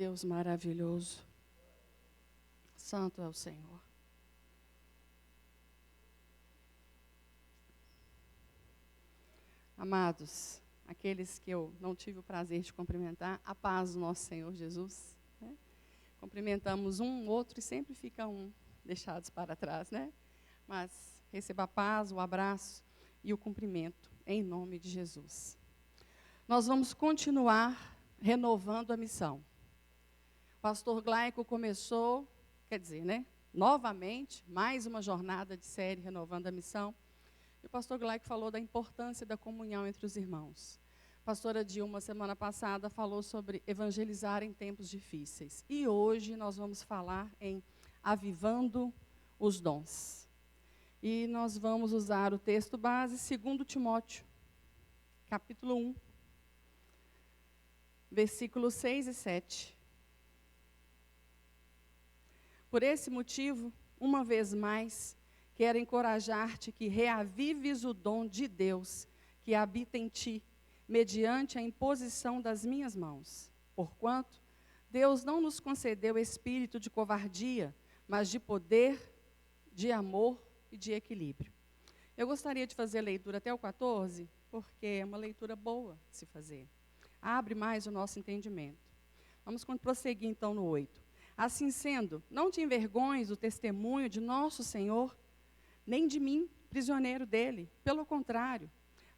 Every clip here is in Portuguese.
Deus maravilhoso. Santo é o Senhor. Amados, aqueles que eu não tive o prazer de cumprimentar, a paz do nosso Senhor Jesus. Né? Cumprimentamos um, outro e sempre fica um deixados para trás, né? Mas receba a paz, o abraço e o cumprimento, em nome de Jesus. Nós vamos continuar renovando a missão. O pastor Glaico começou, novamente, mais uma jornada de série Renovando a Missão. E o pastor Glaico falou da importância da comunhão entre os irmãos. A pastora Dilma, semana passada, falou sobre evangelizar em tempos difíceis. E hoje nós vamos falar em avivando os dons. E nós vamos usar o texto base, 2 Timóteo, capítulo 1, versículos 6 e 7. Por esse motivo, uma vez mais, quero encorajar-te que reavives o dom de Deus que habita em ti, mediante a imposição das minhas mãos. Porquanto, Deus não nos concedeu espírito de covardia, mas de poder, de amor e de equilíbrio. Eu gostaria de fazer a leitura até o 14, porque é uma leitura boa de se fazer. Abre mais o nosso entendimento. Vamos prosseguir então no 8. Assim sendo, não te envergonhes do testemunho de nosso Senhor, nem de mim, prisioneiro dele. Pelo contrário,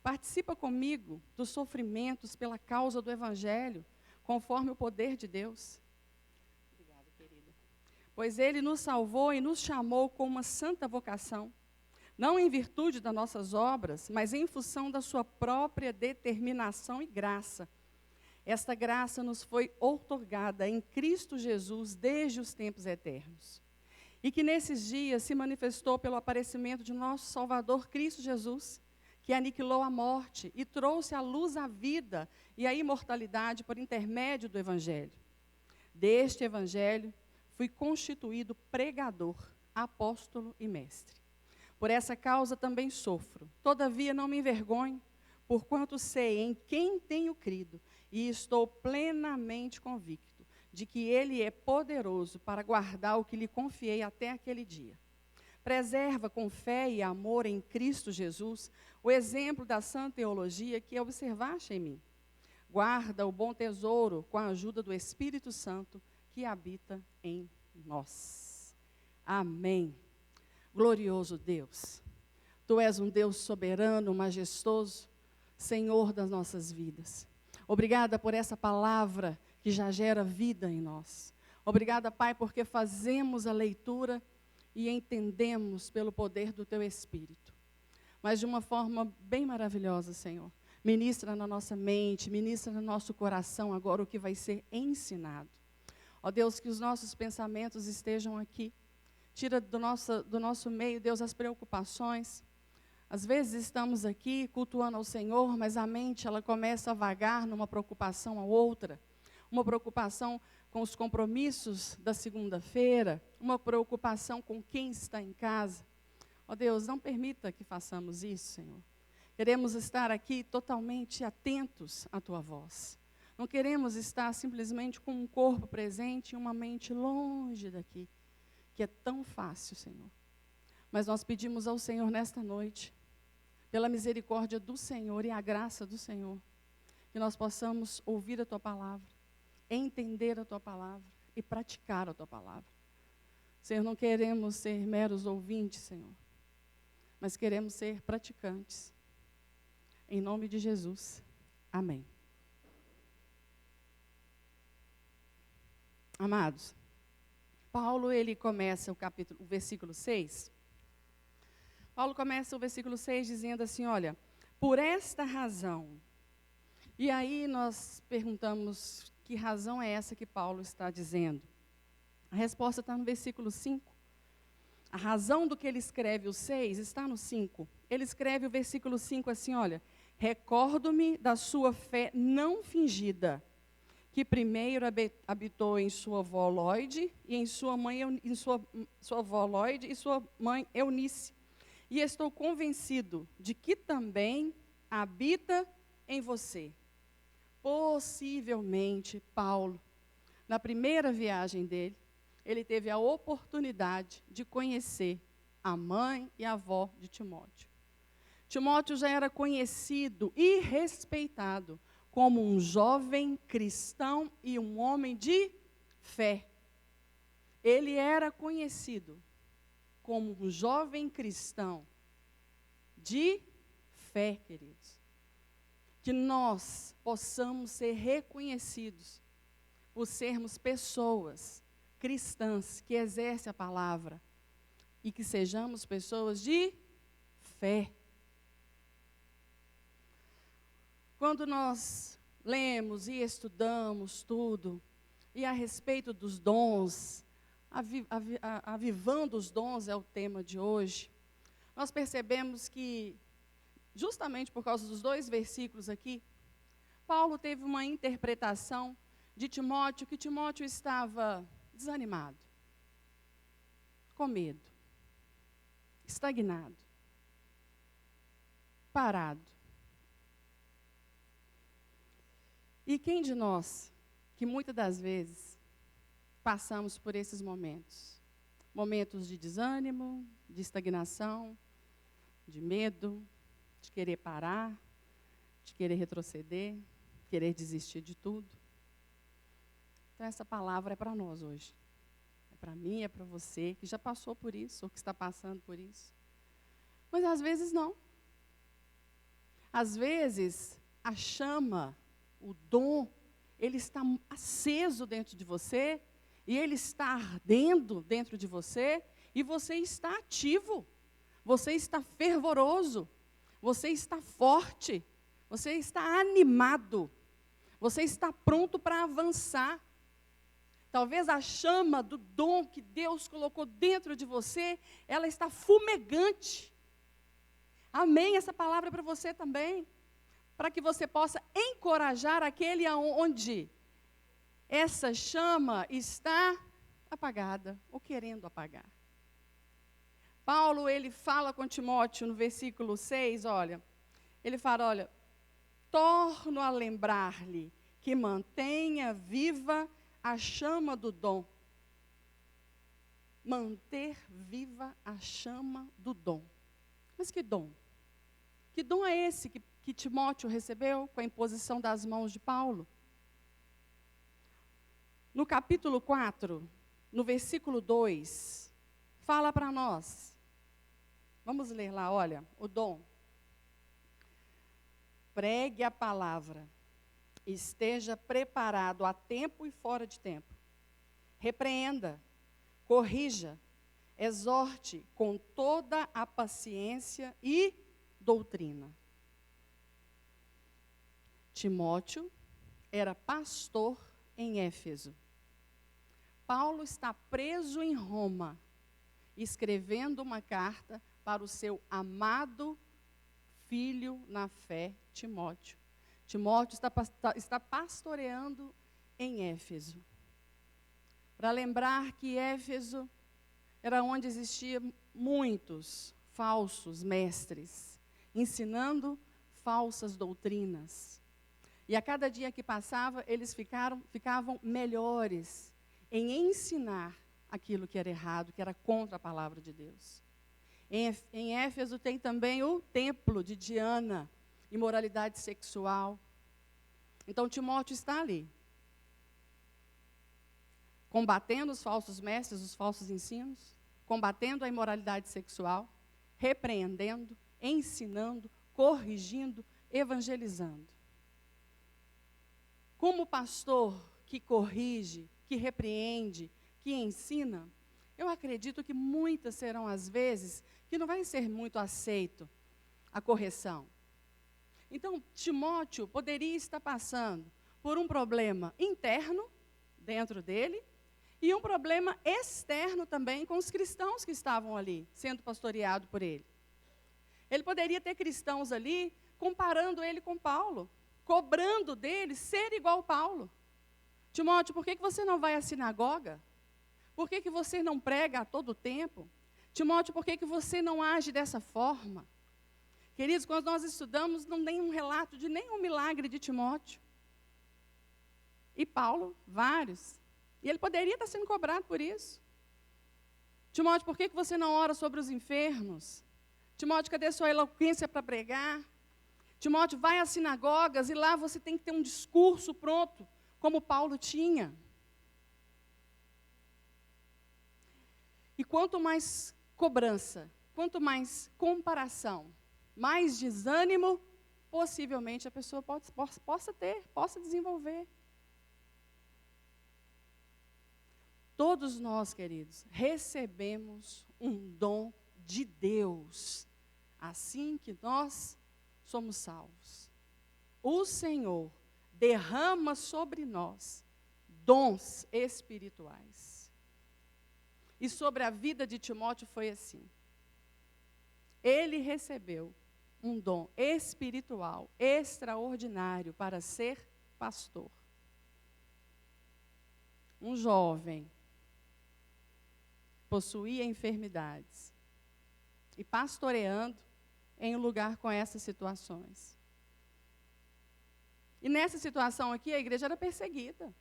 participa comigo dos sofrimentos pela causa do Evangelho, conforme o poder de Deus. Obrigada, querida. Pois ele nos salvou e nos chamou com uma santa vocação, não em virtude das nossas obras, mas em função da sua própria determinação e graça. Esta graça nos foi outorgada em Cristo Jesus desde os tempos eternos. E que nesses dias se manifestou pelo aparecimento de nosso Salvador Cristo Jesus, que aniquilou a morte e trouxe à luz a vida e a imortalidade por intermédio do Evangelho. Deste Evangelho fui constituído pregador, apóstolo e mestre. Por essa causa também sofro, todavia não me envergonho, porquanto sei em quem tenho crido e estou plenamente convicto de que Ele é poderoso para guardar o que lhe confiei até aquele dia. Preserva com fé e amor em Cristo Jesus o exemplo da sã teologia que observaste em mim. Guarda o bom tesouro com a ajuda do Espírito Santo que habita em nós. Amém. Glorioso Deus, Tu és um Deus soberano, majestoso, Senhor das nossas vidas. Obrigada por essa palavra que já gera vida em nós. Obrigada, Pai, porque fazemos a leitura e entendemos pelo poder do Teu Espírito. Mas de uma forma bem maravilhosa, Senhor. Ministra na nossa mente, ministra no nosso coração agora o que vai ser ensinado. Ó Deus, que os nossos pensamentos estejam aqui. Tira do nosso meio, Deus, as preocupações. Às vezes estamos aqui cultuando ao Senhor, mas a mente ela começa a vagar numa preocupação a outra. Uma preocupação com os compromissos da segunda-feira, uma preocupação com quem está em casa. Ó Deus, não permita que façamos isso, Senhor. Queremos estar aqui totalmente atentos à Tua voz. Não queremos estar simplesmente com um corpo presente e uma mente longe daqui, que é tão fácil, Senhor. Mas nós pedimos ao Senhor nesta noite, pela misericórdia do Senhor e a graça do Senhor, que nós possamos ouvir a Tua palavra, entender a Tua palavra e praticar a Tua palavra. Senhor, não queremos ser meros ouvintes, Senhor, mas queremos ser praticantes. Em nome de Jesus. Amém. Amados, Paulo, ele começa o versículo 6. Paulo começa o versículo 6 dizendo assim, olha, por esta razão. E aí nós perguntamos, que razão é essa que Paulo está dizendo? A resposta está no versículo 5. A razão do que ele escreve o 6 está no 5. Ele escreve o versículo 5 assim, olha, recordo-me da sua fé não fingida, que primeiro habitou em sua avó Lóide e em sua avó Lóide e sua mãe Eunice. E estou convencido de que também habita em você. Possivelmente, Paulo, na primeira viagem dele, ele teve a oportunidade de conhecer a mãe e a avó de Timóteo. Timóteo já era conhecido e respeitado como um jovem cristão e um homem de fé. Ele era conhecido como um jovem cristão de fé, queridos. Que nós possamos ser reconhecidos por sermos pessoas cristãs que exercem a palavra e que sejamos pessoas de fé. Quando nós lemos e estudamos tudo, e a respeito dos dons, avivando os dons é o tema de hoje, nós percebemos que, justamente por causa dos 2 versículos aqui, Paulo teve uma interpretação de Timóteo, que Timóteo estava desanimado, com medo, estagnado, parado. E quem de nós, que muitas das vezes passamos por esses momentos, momentos de desânimo, de estagnação, de medo, de querer parar, de querer retroceder, querer desistir de tudo. Então essa palavra é para nós hoje. É para mim, é para você, que já passou por isso, ou que está passando por isso. Mas às vezes não. Às vezes a chama, o dom, ele está aceso dentro de você, e ele está ardendo dentro de você, e você está ativo, você está fervoroso, você está forte, você está animado, você está pronto para avançar. Talvez a chama do dom que Deus colocou dentro de você, ela está fumegante. Amém? Essa palavra é para você também. Para que você possa encorajar aquele onde essa chama está apagada, ou querendo apagar. Paulo, ele fala com Timóteo no versículo 6, ele fala, torno a lembrar-lhe que mantenha viva a chama do dom. Manter viva a chama do dom. Mas que dom? Que dom é esse que Timóteo recebeu com a imposição das mãos de Paulo? No capítulo 4, no versículo 2, fala para nós. Vamos ler lá, o dom. Pregue a palavra, esteja preparado a tempo e fora de tempo. Repreenda, corrija, exorte com toda a paciência e doutrina. Timóteo era pastor em Éfeso. Paulo está preso em Roma, escrevendo uma carta para o seu amado filho na fé, Timóteo. Timóteo está pastoreando em Éfeso. Para lembrar que Éfeso era onde existiam muitos falsos mestres, ensinando falsas doutrinas. E a cada dia que passava, eles ficavam melhores em ensinar aquilo que era errado, que era contra a palavra de Deus. Em Éfeso tem também o templo de Diana, imoralidade sexual. Então Timóteo está ali, combatendo os falsos mestres, os falsos ensinos, combatendo a imoralidade sexual, repreendendo, ensinando, corrigindo, evangelizando. Como pastor que corrige, que repreende, que ensina, eu acredito que muitas serão as vezes que não vai ser muito aceito a correção. Então, Timóteo poderia estar passando por um problema interno, dentro dele, e um problema externo também com os cristãos que estavam ali, sendo pastoreado por ele. Ele poderia ter cristãos ali, comparando ele com Paulo, cobrando dele ser igual a Paulo. Timóteo, por que você não vai à sinagoga? Por que você não prega a todo tempo? Timóteo, por que você não age dessa forma? Queridos, quando nós estudamos, não tem um relato de nenhum milagre de Timóteo. E Paulo, vários. E ele poderia estar sendo cobrado por isso. Timóteo, por que você não ora sobre os enfermos? Timóteo, cadê sua eloquência para pregar? Timóteo, vai às sinagogas e lá você tem que ter um discurso pronto, como Paulo tinha. E quanto mais cobrança, quanto mais comparação, mais desânimo, possivelmente a pessoa possa desenvolver. Todos nós, queridos, recebemos um dom de Deus, assim que nós somos salvos. O Senhor derrama sobre nós dons espirituais. E sobre a vida de Timóteo foi assim. Ele recebeu um dom espiritual extraordinário para ser pastor. Um jovem possuía enfermidades e pastoreando em um lugar com essas situações. E nessa situação aqui, a igreja era perseguida.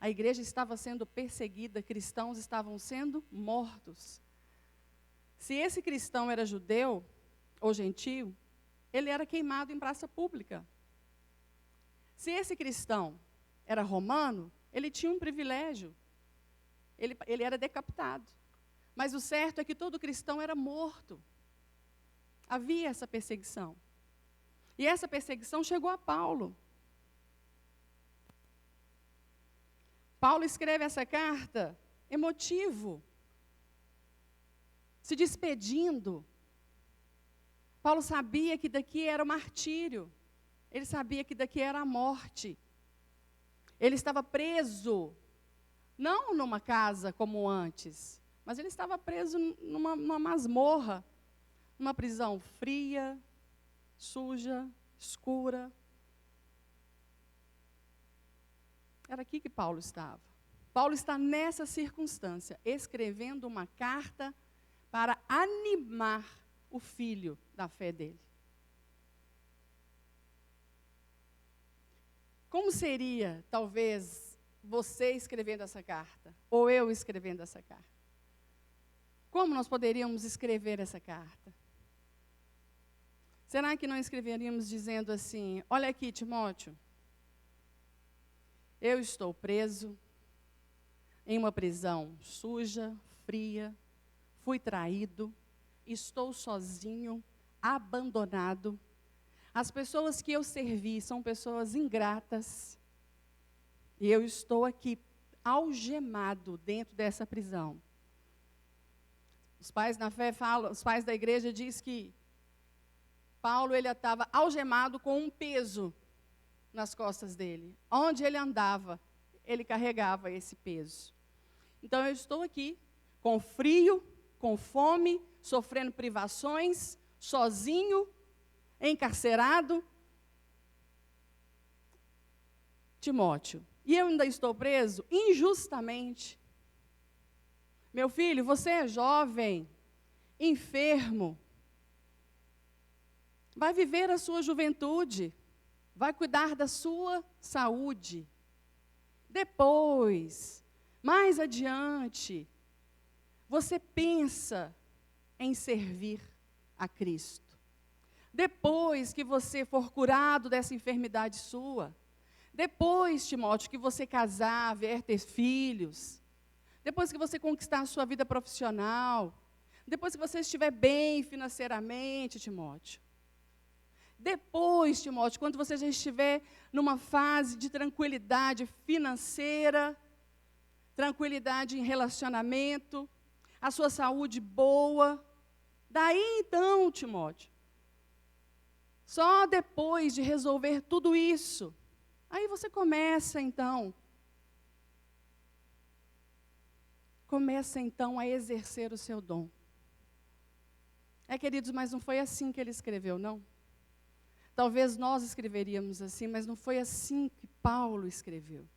A igreja estava sendo perseguida, cristãos estavam sendo mortos. Se esse cristão era judeu ou gentio, ele era queimado em praça pública. Se esse cristão era romano, ele tinha um privilégio. Ele era decapitado. Mas o certo é que todo cristão era morto. Havia essa perseguição. E essa perseguição chegou a Paulo. Paulo escreve essa carta emotivo, se despedindo. Paulo sabia que daqui era o martírio. Ele sabia que daqui era a morte. Ele estava preso, não numa casa como antes, mas ele estava preso numa masmorra, numa prisão fria, suja, escura. Era aqui que Paulo estava. Paulo está nessa circunstância, escrevendo uma carta para animar o filho da fé dele. Como seria, talvez, você escrevendo essa carta? Ou eu escrevendo essa carta? Como nós poderíamos escrever essa carta? Será que não escreveríamos dizendo assim: olha aqui, Timóteo, eu estou preso em uma prisão suja, fria, fui traído, estou sozinho, abandonado. As pessoas que eu servi são pessoas ingratas. E eu estou aqui, algemado dentro dessa prisão. Os pais na fé falam, os pais da igreja dizem que Paulo, ele estava algemado com um peso nas costas dele. Onde ele andava, ele carregava esse peso. Então eu estou aqui, com frio, com fome, sofrendo privações, sozinho, encarcerado. Timóteo, e eu ainda estou preso injustamente. Meu filho, você é jovem, enfermo, vai viver a sua juventude, vai cuidar da sua saúde. Depois, mais adiante, você pensa em servir a Cristo. Depois que você for curado dessa enfermidade sua, depois, Timóteo, que você casar, vier ter filhos, depois que você conquistar a sua vida profissional, depois que você estiver bem financeiramente, Timóteo, depois, Timóteo, quando você já estiver numa fase de tranquilidade financeira, tranquilidade em relacionamento, a sua saúde boa, daí então, Timóteo, só depois de resolver tudo isso, aí você começa então a exercer o seu dom. Queridos, mas não foi assim que ele escreveu, não? Talvez nós escreveríamos assim, mas não foi assim que Paulo escreveu.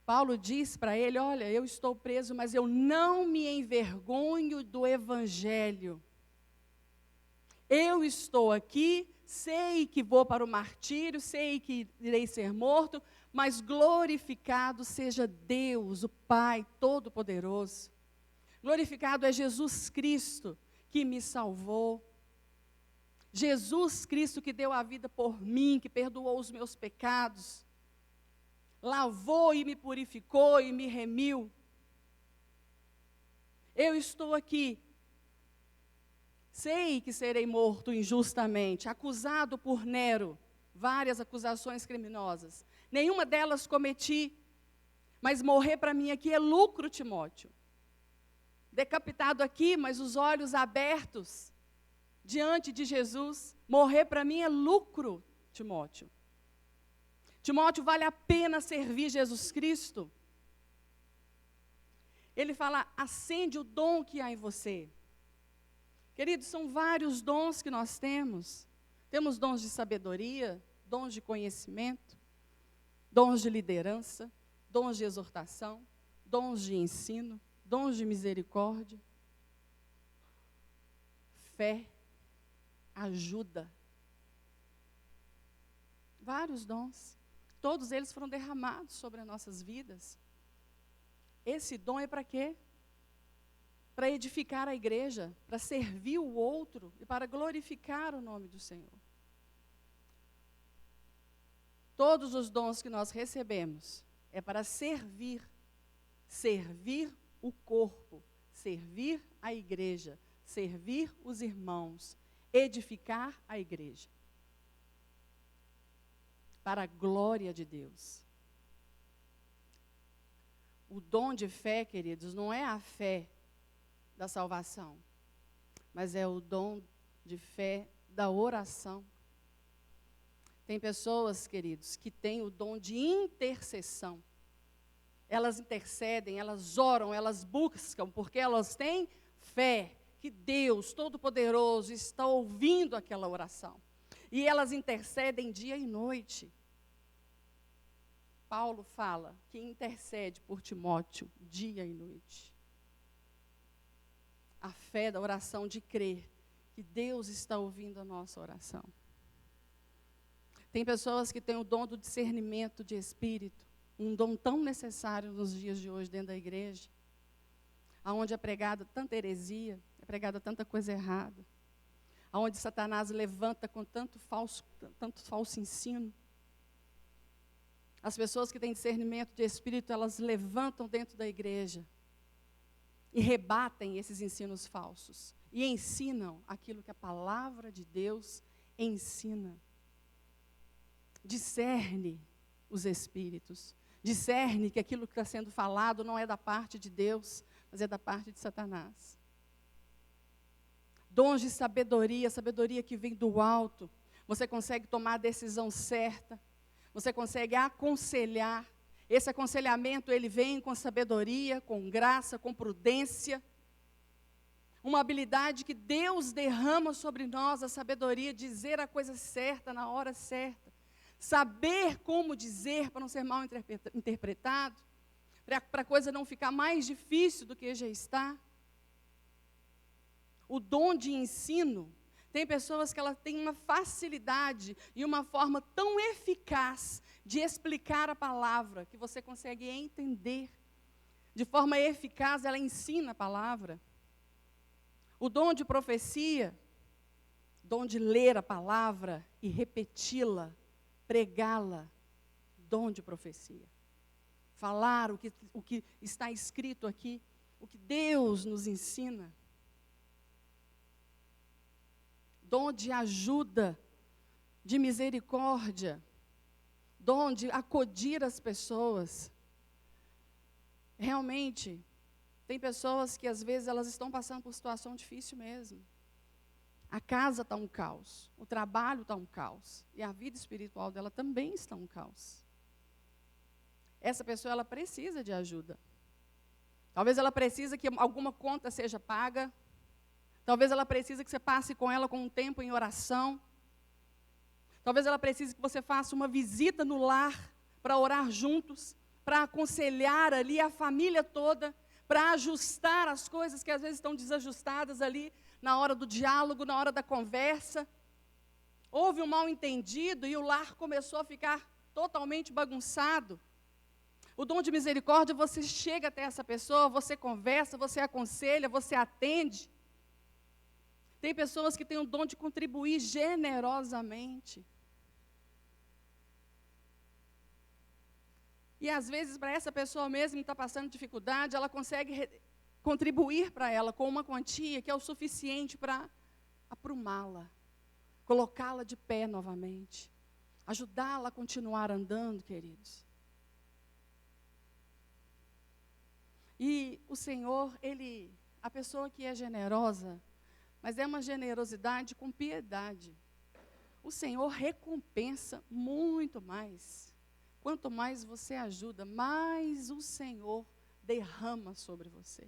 Paulo diz para ele: olha, eu estou preso, mas eu não me envergonho do Evangelho. Eu estou aqui, sei que vou para o martírio, sei que irei ser morto, mas glorificado seja Deus, o Pai Todo-Poderoso. Glorificado é Jesus Cristo, que me salvou. Jesus Cristo que deu a vida por mim, que perdoou os meus pecados, lavou e me purificou e me remiu. Eu estou aqui, sei que serei morto injustamente, acusado por Nero, várias acusações criminosas. Nenhuma delas cometi, mas morrer para mim aqui é lucro, Timóteo. Decapitado aqui, mas os olhos abertos diante de Jesus, morrer para mim é lucro, Timóteo. Timóteo, vale a pena servir Jesus Cristo? Ele fala, acende o dom que há em você. Queridos, são vários dons que nós temos. Temos dons de sabedoria, dons de conhecimento, dons de liderança, dons de exortação, dons de ensino, dons de misericórdia, fé, ajuda. Vários dons. Todos eles foram derramados sobre as nossas vidas. Esse dom é para quê? Para edificar a igreja, para servir o outro e para glorificar o nome do Senhor. Todos os dons que nós recebemos é para servir o corpo, servir a igreja, servir os irmãos, edificar a igreja. Para a glória de Deus. O dom de fé, queridos, não é a fé da salvação, mas é o dom de fé da oração. Tem pessoas, queridos, que têm o dom de intercessão. Elas intercedem, elas oram, elas buscam, porque elas têm fé que Deus Todo-Poderoso está ouvindo aquela oração. E elas intercedem dia e noite. Paulo fala que intercede por Timóteo dia e noite. A fé da oração de crer que Deus está ouvindo a nossa oração. Tem pessoas que têm o dom do discernimento de espírito, um dom tão necessário nos dias de hoje dentro da igreja, onde é pregada tanta heresia, é pregada tanta coisa errada, onde Satanás levanta com tanto falso ensino. As pessoas que têm discernimento de espírito, elas levantam dentro da igreja e rebatem esses ensinos falsos e ensinam aquilo que a palavra de Deus ensina. Discerne os espíritos, discerne que aquilo que está sendo falado não é da parte de Deus, mas é da parte de Satanás. Dons de sabedoria, sabedoria que vem do alto. Você consegue tomar a decisão certa, você consegue aconselhar. Esse aconselhamento, ele vem com sabedoria, com graça, com prudência. Uma habilidade que Deus derrama sobre nós, a sabedoria, dizer a coisa certa na hora certa. Saber como dizer para não ser mal interpretado, para a coisa não ficar mais difícil do que já está. O dom de ensino, tem pessoas que elas têm uma facilidade e uma forma tão eficaz de explicar a palavra, que você consegue entender. De forma eficaz, ela ensina a palavra. O dom de profecia, dom de ler a palavra e repeti-la, pregá-la, dom de profecia. Falar o que está escrito aqui, o que Deus nos ensina. Dom de ajuda, de misericórdia, dom de acudir as pessoas. Realmente, tem pessoas que às vezes elas estão passando por situação difícil mesmo. A casa está um caos, o trabalho está um caos, e a vida espiritual dela também está um caos. Essa pessoa, ela precisa de ajuda. Talvez ela precise que alguma conta seja paga, talvez ela precise que você passe com ela com um tempo em oração, talvez ela precise que você faça uma visita no lar, para orar juntos, para aconselhar ali a família toda, para ajustar as coisas que às vezes estão desajustadas ali, na hora do diálogo, na hora da conversa. Houve um mal-entendido e o lar começou a ficar totalmente bagunçado. O dom de misericórdia, você chega até essa pessoa, você conversa, você aconselha, você atende. Tem pessoas que têm o dom de contribuir generosamente. E às vezes, para essa pessoa mesmo que está passando dificuldade, ela consegue contribuir para ela com uma quantia que é o suficiente para aprumá-la, colocá-la de pé novamente, ajudá-la a continuar andando, queridos. E o Senhor, a pessoa que é generosa, mas é uma generosidade com piedade. O Senhor recompensa muito mais. Quanto mais você ajuda, mais o Senhor derrama sobre você.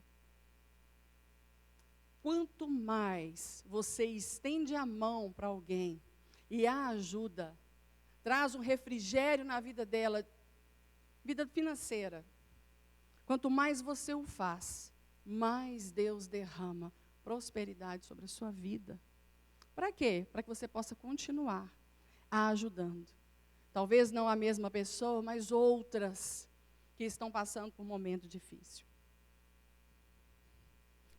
Quanto mais você estende a mão para alguém e a ajuda, traz um refrigério na vida dela, vida financeira. Quanto mais você o faz, mais Deus derrama prosperidade sobre a sua vida. Para quê? Para que você possa continuar a ajudando. Talvez não a mesma pessoa, mas outras que estão passando por um momento difícil.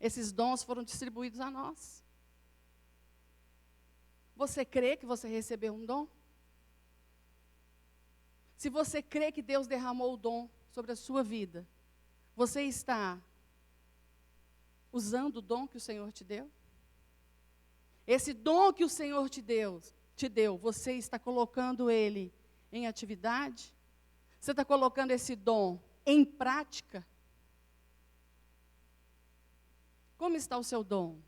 Esses dons foram distribuídos a nós. Você crê que você recebeu um dom? Se você crê que Deus derramou o dom sobre a sua vida, você está usando o dom que o Senhor te deu? Esse dom que o Senhor te deu, você está colocando ele em atividade? Você está colocando esse dom em prática? Como está o seu dom?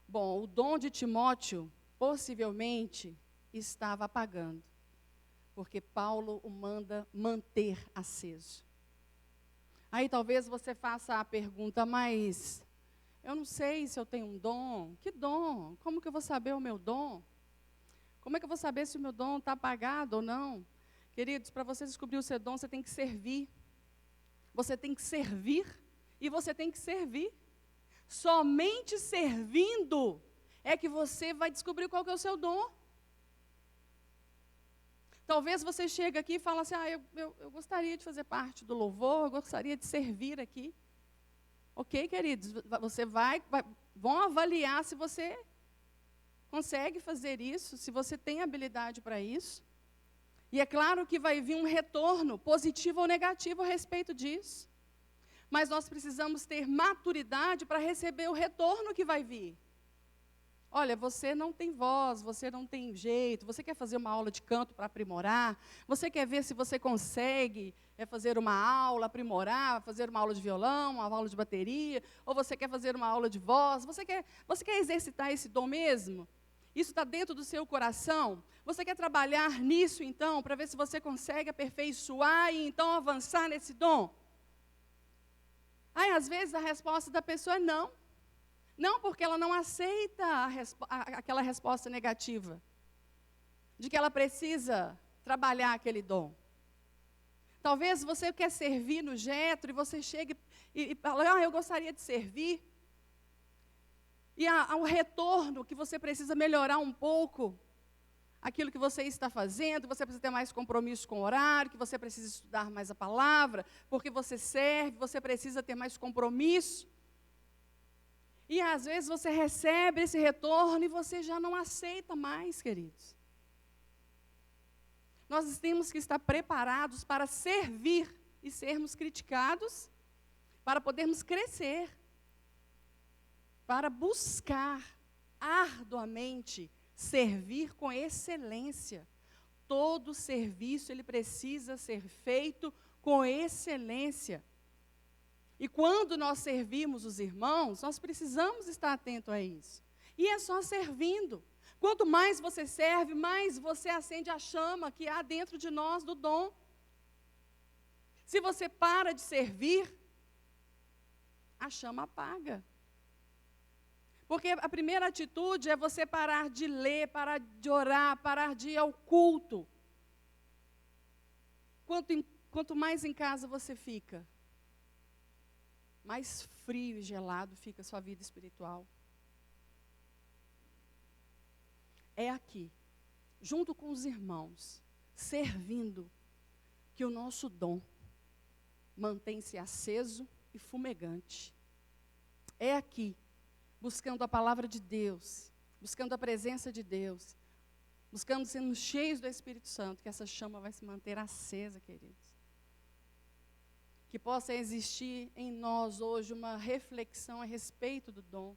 Bom, o dom de Timóteo possivelmente estava apagando, porque Paulo o manda manter aceso. Aí talvez você faça a pergunta, mas eu não sei se eu tenho um dom. Que dom? Como que eu vou saber o meu dom? Como é que eu vou saber se o meu dom está apagado ou não? Queridos, para você descobrir o seu dom, você tem que servir. Você tem que servir e você tem que servir. Somente servindo é que você vai descobrir qual que é o seu dom. Talvez você chegue aqui e fale assim, eu gostaria de fazer parte do louvor, eu gostaria de servir aqui. Ok, queridos, vão avaliar se você consegue fazer isso, se você tem habilidade para isso. E é claro que vai vir um retorno, positivo ou negativo, a respeito disso. Mas nós precisamos ter maturidade para receber o retorno que vai vir. Olha, você não tem voz, você não tem jeito, você quer fazer uma aula de canto para aprimorar, você quer ver se você consegue fazer uma aula, aprimorar, fazer uma aula de violão, uma aula de bateria, ou você quer fazer uma aula de voz, você quer exercitar esse dom mesmo? Isso está dentro do seu coração? Você quer trabalhar nisso então, para ver se você consegue aperfeiçoar e então avançar nesse dom? Aí, às vezes, a resposta da pessoa é não. Não, porque ela não aceita aquela resposta negativa, de que ela precisa trabalhar aquele dom. Talvez você quer servir no Jetro e você chega e fala, eu gostaria de servir. E há um retorno que você precisa melhorar um pouco aquilo que você está fazendo, você precisa ter mais compromisso com o horário, que você precisa estudar mais a palavra, porque você serve, você precisa ter mais compromisso. E às vezes você recebe esse retorno e você já não aceita mais, queridos. Nós temos que estar preparados para servir e sermos criticados, para podermos crescer, para buscar arduamente servir com excelência. Todo serviço ele precisa ser feito com excelência. E quando nós servimos os irmãos, nós precisamos estar atentos a isso. E é só servindo. Quanto mais você serve, mais você acende a chama que há dentro de nós do dom. Se você para de servir, a chama apaga. Porque a primeira atitude é você parar de ler, parar de orar, parar de ir ao culto. Quanto mais em casa você fica, mais frio e gelado fica a sua vida espiritual. é aqui, junto com os irmãos, servindo, que o nosso dom mantém-se aceso e fumegante. É aqui, buscando a palavra de Deus, buscando a presença de Deus, buscando sermos cheios do Espírito Santo, que essa chama vai se manter acesa, queridos. Que possa existir em nós hoje uma reflexão a respeito do dom.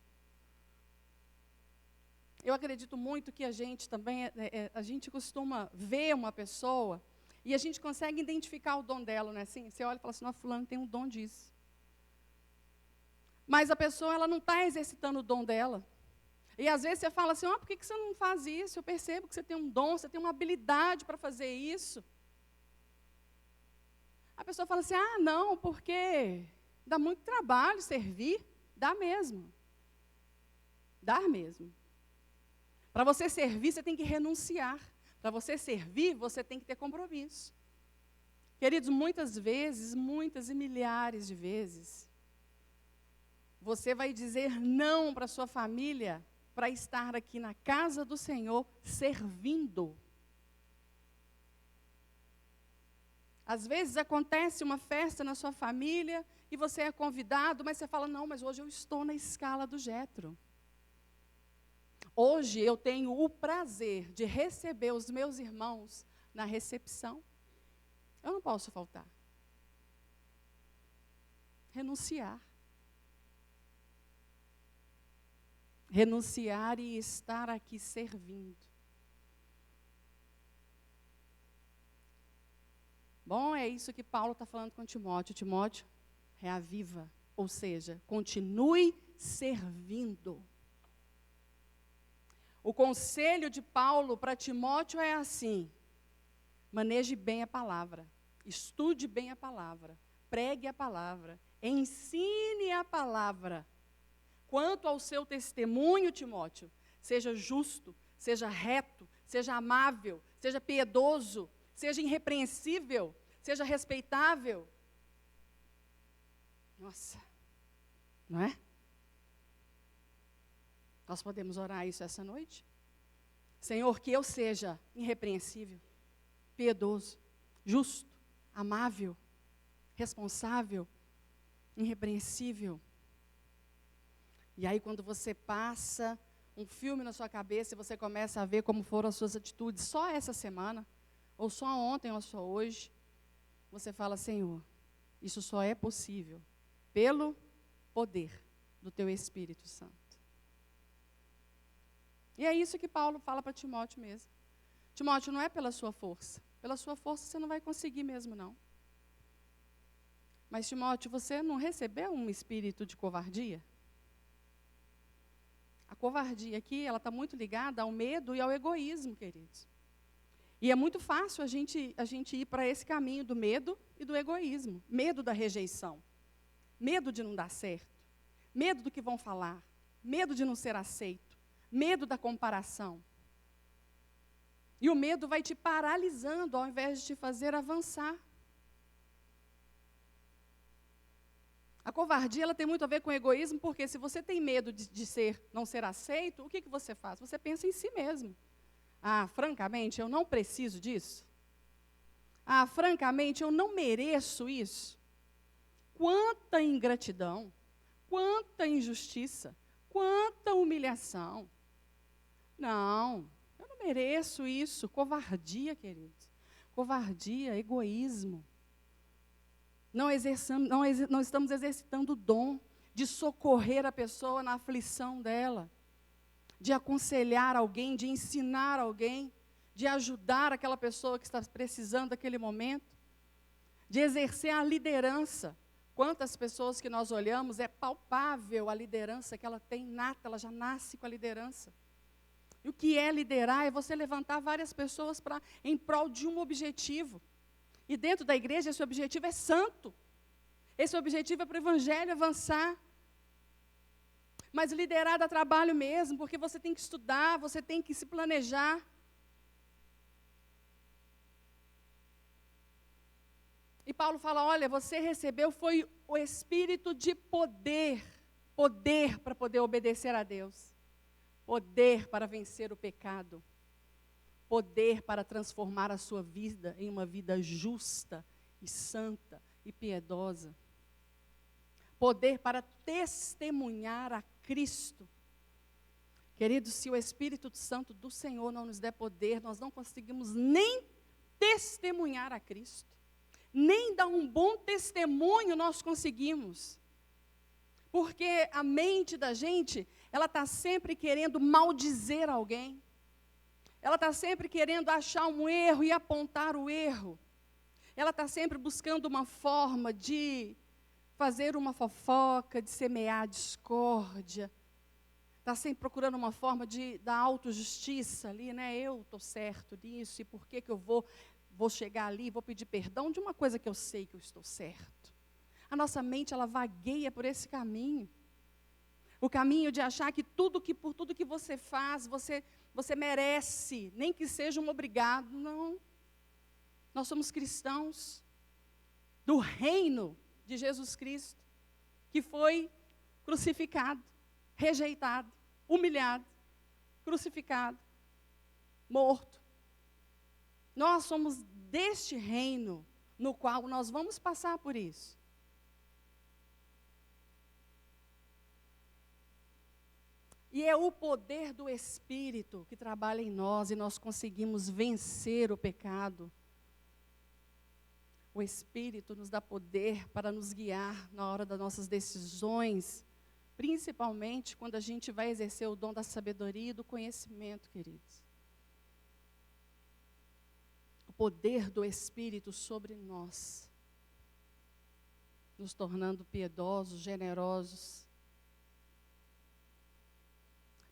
Eu acredito muito que a gente também, a gente costuma ver uma pessoa e a gente consegue identificar o dom dela, não é assim? Você olha e fala assim, fulano tem um dom disso. Mas a pessoa, ela não está exercitando o dom dela. E às vezes você fala assim, por que você não faz isso? Eu percebo que você tem um dom, você tem uma habilidade para fazer isso. A pessoa fala assim, não, porque dá muito trabalho servir. Dá mesmo. Dá mesmo. Para você servir, você tem que renunciar. Para você servir, você tem que ter compromisso. Queridos, muitas vezes, muitas e milhares de vezes, você vai dizer não para a sua família, para estar aqui na casa do Senhor, servindo. Às vezes acontece uma festa na sua família e você é convidado, mas você fala, não, mas hoje eu estou na escala do Jetro. Hoje eu tenho o prazer de receber os meus irmãos na recepção. Eu não posso faltar. Renunciar. Renunciar e estar aqui servindo. Bom, é isso que Paulo está falando com Timóteo. Timóteo, reaviva, ou seja, continue servindo. O conselho de Paulo para Timóteo é assim: maneje bem a palavra, estude bem a palavra, pregue a palavra, ensine a palavra. Quanto ao seu testemunho, Timóteo, seja justo, seja reto, seja amável, seja piedoso, seja irrepreensível, seja respeitável. Nossa, não é? Nós podemos orar isso essa noite? Senhor, que eu seja irrepreensível, piedoso, justo, amável, responsável, irrepreensível. E aí quando você passa um filme na sua cabeça e você começa a ver como foram as suas atitudes só essa semana, ou só ontem, ou só hoje, você fala, Senhor, isso só é possível pelo poder do Teu Espírito Santo. E é isso que Paulo fala para Timóteo mesmo. Timóteo, não é pela sua força. Pela sua força você não vai conseguir mesmo, não. Mas, Timóteo, você não recebeu um espírito de covardia? A covardia aqui, ela está muito ligada ao medo e ao egoísmo, queridos. E é muito fácil a gente ir para esse caminho do medo e do egoísmo. Medo da rejeição. Medo de não dar certo. Medo do que vão falar. Medo de não ser aceito. Medo da comparação. E o medo vai te paralisando ao invés de te fazer avançar. A covardia, ela tem muito a ver com o egoísmo, porque se você tem medo de não ser aceito, o que você faz? Você pensa em si mesmo. Francamente, eu não preciso disso. Francamente, eu não mereço isso. Quanta ingratidão, quanta injustiça, quanta humilhação. Não, eu não mereço isso. Covardia, queridos. Covardia, egoísmo. Não estamos exercitando o dom de socorrer a pessoa na aflição dela, de aconselhar alguém, de ensinar alguém, de ajudar aquela pessoa que está precisando daquele momento, de exercer a liderança. Quantas pessoas que nós olhamos, é palpável a liderança que ela tem nata, ela já nasce com a liderança. E o que é liderar? É você levantar várias pessoas em prol de um objetivo. E dentro da igreja, esse objetivo é santo. Esse objetivo é para o evangelho avançar. Mas liderar dá trabalho mesmo, porque você tem que estudar, você tem que se planejar. E Paulo fala, olha, você recebeu, foi o espírito de poder. Poder para poder obedecer a Deus. Poder para vencer o pecado. poder para transformar a sua vida em uma vida justa e santa e piedosa. Poder para testemunhar a Cristo. Queridos, se o Espírito Santo do Senhor não nos der poder, nós não conseguimos nem testemunhar a Cristo. Nem dar um bom testemunho nós conseguimos. Porque a mente da gente, ela está sempre querendo maldizer alguém. Ela está sempre querendo achar um erro e apontar o erro. Ela está sempre buscando uma forma de fazer uma fofoca, de semear discórdia. Está sempre procurando uma forma da autojustiça ali, né? Eu estou certo nisso, e por que eu vou chegar ali, vou pedir perdão de uma coisa que eu sei que eu estou certo. A nossa mente, ela vagueia por esse caminho. O caminho de achar que por tudo que você faz, você merece, nem que seja um obrigado. Não. Nós somos cristãos do reino de Jesus Cristo, que foi crucificado, rejeitado, humilhado, crucificado, morto. Nós somos deste reino no qual nós vamos passar por isso. E é o poder do Espírito que trabalha em nós e nós conseguimos vencer o pecado. O Espírito nos dá poder para nos guiar na hora das nossas decisões, principalmente quando a gente vai exercer o dom da sabedoria e do conhecimento, queridos. O poder do Espírito sobre nós, nos tornando piedosos, generosos.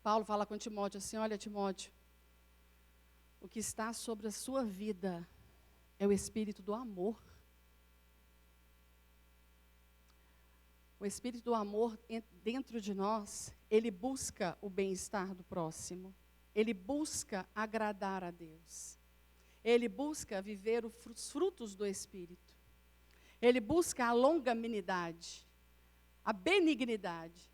Paulo fala com Timóteo assim: olha, Timóteo, o que está sobre a sua vida é o Espírito do amor. O Espírito do amor dentro de nós, ele busca o bem-estar do próximo. Ele busca agradar a Deus. Ele busca viver os frutos do Espírito. Ele busca a longanimidade, a benignidade.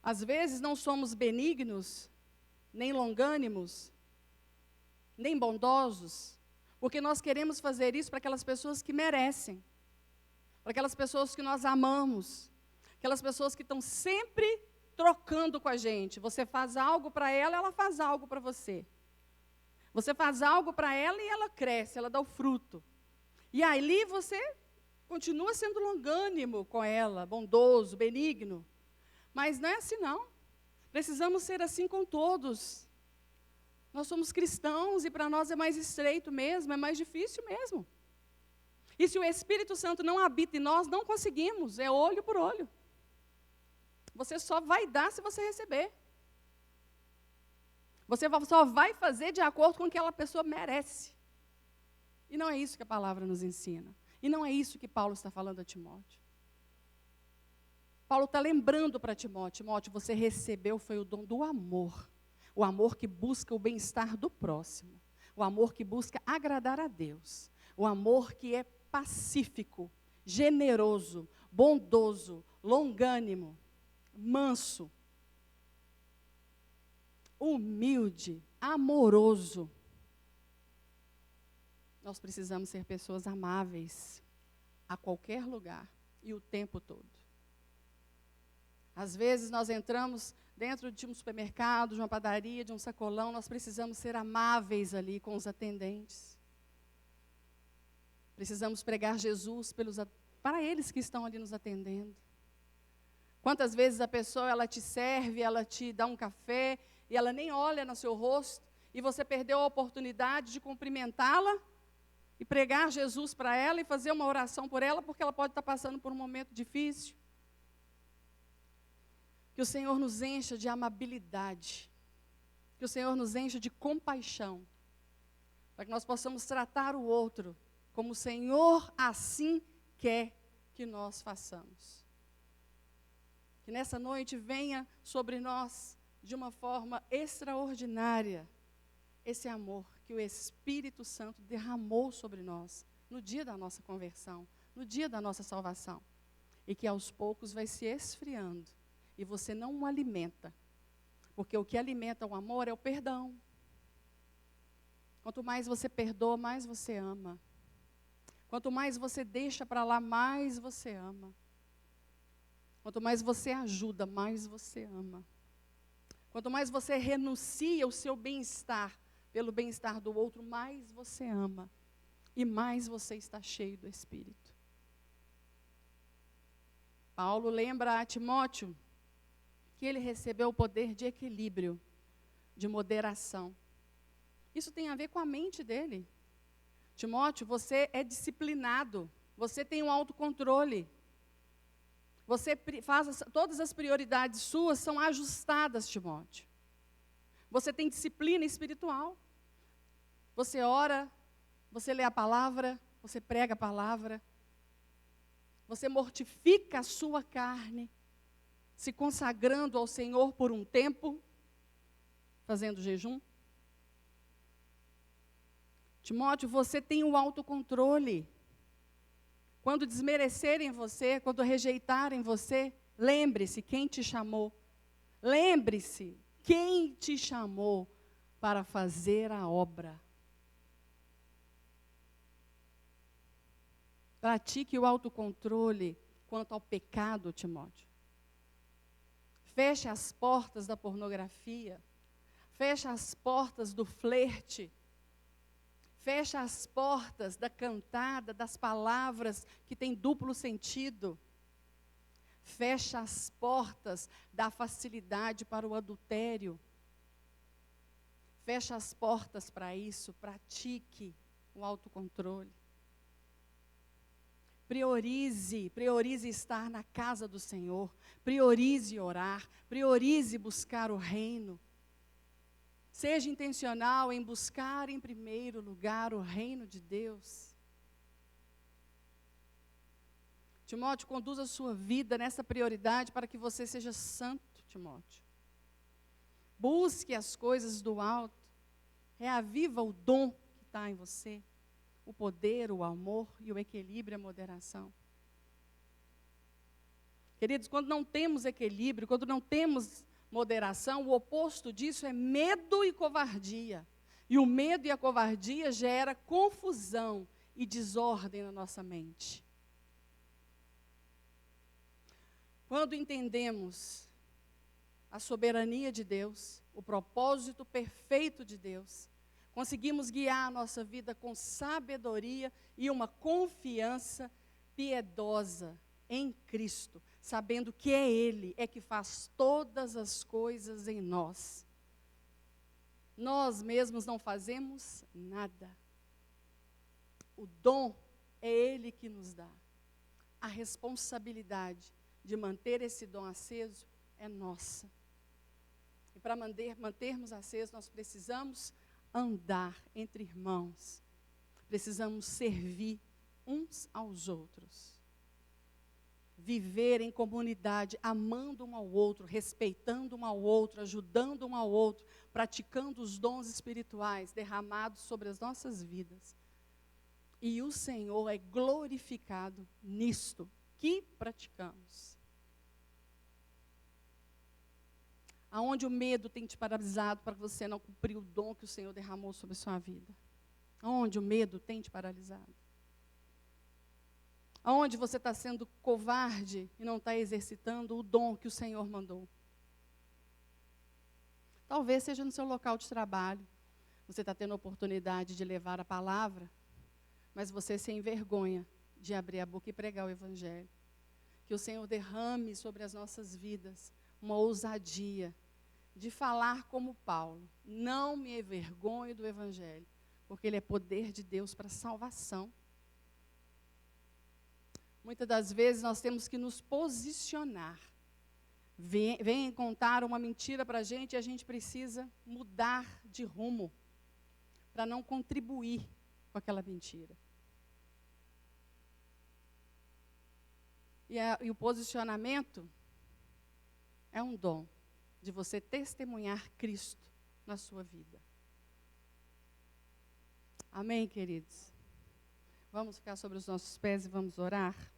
Às vezes não somos benignos, nem longânimos, nem bondosos, porque nós queremos fazer isso para aquelas pessoas que merecem, para aquelas pessoas que nós amamos, aquelas pessoas que estão sempre trocando com a gente. Você faz algo para ela, ela faz algo para você. Você faz algo para ela e ela cresce, ela dá o fruto. E ali você continua sendo longânimo com ela, bondoso, benigno. Mas não é assim não. Precisamos ser assim com todos. Nós somos cristãos e para nós é mais estreito mesmo, é mais difícil mesmo. E se o Espírito Santo não habita em nós, não conseguimos, é olho por olho. Você só vai dar se você receber. Você só vai fazer de acordo com o que aquela pessoa merece. E não é isso que a palavra nos ensina. E não é isso que Paulo está falando a Timóteo. Paulo está lembrando para Timóteo: Timóteo, você recebeu foi o dom do amor. O amor que busca o bem-estar do próximo. O amor que busca agradar a Deus. O amor que é pacífico, generoso, bondoso, longânimo, manso, humilde, amoroso. Nós precisamos ser pessoas amáveis a qualquer lugar e o tempo todo. Às vezes nós entramos dentro de um supermercado, de uma padaria, de um sacolão, nós precisamos ser amáveis ali com os atendentes. Precisamos pregar Jesus para eles que estão ali nos atendendo. Quantas vezes a pessoa, ela te serve, ela te dá um café, e ela nem olha no seu rosto, e você perdeu a oportunidade de cumprimentá-la, e pregar Jesus para ela, e fazer uma oração por ela, porque ela pode estar passando por um momento difícil. Que o Senhor nos encha de amabilidade, que o Senhor nos encha de compaixão, para que nós possamos tratar o outro como o Senhor assim quer que nós façamos. Que nessa noite venha sobre nós, de uma forma extraordinária, esse amor que o Espírito Santo derramou sobre nós, no dia da nossa conversão, no dia da nossa salvação. E que aos poucos vai se esfriando, e você não o alimenta. Porque o que alimenta o amor é o perdão. Quanto mais você perdoa, mais você ama. Quanto mais você deixa para lá, mais você ama. Quanto mais você ajuda, mais você ama. Quanto mais você renuncia o seu bem-estar pelo bem-estar do outro, mais você ama. E mais você está cheio do Espírito. Paulo lembra a Timóteo que ele recebeu o poder de equilíbrio, de moderação. Isso tem a ver com a mente dele. Timóteo, você é disciplinado, você tem um autocontrole. Você faz, todas as prioridades suas são ajustadas, Timóteo. Você tem disciplina espiritual. Você ora, você lê a palavra, você prega a palavra. Você mortifica a sua carne, se consagrando ao Senhor por um tempo, fazendo jejum. Timóteo, você tem o autocontrole. Quando desmerecerem você, quando rejeitarem você, lembre-se quem te chamou. Lembre-se quem te chamou para fazer a obra. Pratique o autocontrole quanto ao pecado, Timóteo. Feche as portas da pornografia. Feche as portas do flerte. Fecha as portas da cantada, das palavras que têm duplo sentido. Fecha as portas da facilidade para o adultério. Fecha as portas para isso. Pratique o autocontrole. Priorize estar na casa do Senhor. Priorize orar. Priorize buscar o reino. Seja intencional em buscar em primeiro lugar o reino de Deus. Timóteo, conduza a sua vida nessa prioridade para que você seja santo, Timóteo. Busque as coisas do alto. Reaviva o dom que está em você. O poder, o amor e o equilíbrio e a moderação. Queridos, quando não temos equilíbrio, quando não temos moderação, o oposto disso é medo e covardia. E o medo e a covardia gera confusão e desordem na nossa mente. Quando entendemos a soberania de Deus, o propósito perfeito de Deus, conseguimos guiar a nossa vida com sabedoria e uma confiança piedosa em Cristo, sabendo que é Ele que faz todas as coisas em nós. Nós mesmos não fazemos nada. O dom é Ele que nos dá. A responsabilidade de manter esse dom aceso é nossa. E para mantermos aceso, nós precisamos andar entre irmãos. Precisamos servir uns aos outros. Viver em comunidade, amando um ao outro, respeitando um ao outro, ajudando um ao outro, praticando os dons espirituais derramados sobre as nossas vidas. E o Senhor é glorificado nisto que praticamos. Aonde o medo tem te paralisado para você não cumprir o dom que o Senhor derramou sobre a sua vida? Aonde o medo tem te paralisado? Aonde você está sendo covarde e não está exercitando o dom que o Senhor mandou? Talvez seja no seu local de trabalho. Você está tendo a oportunidade de levar a palavra, mas você se envergonha de abrir a boca e pregar o Evangelho. Que o Senhor derrame sobre as nossas vidas uma ousadia de falar como Paulo. Não me envergonhe do Evangelho, porque ele é poder de Deus para salvação. Muitas das vezes nós temos que nos posicionar. Vem contar uma mentira para a gente e a gente precisa mudar de rumo para não contribuir com aquela mentira. E o posicionamento é um dom de você testemunhar Cristo na sua vida. Amém, queridos? Vamos ficar sobre os nossos pés e vamos orar?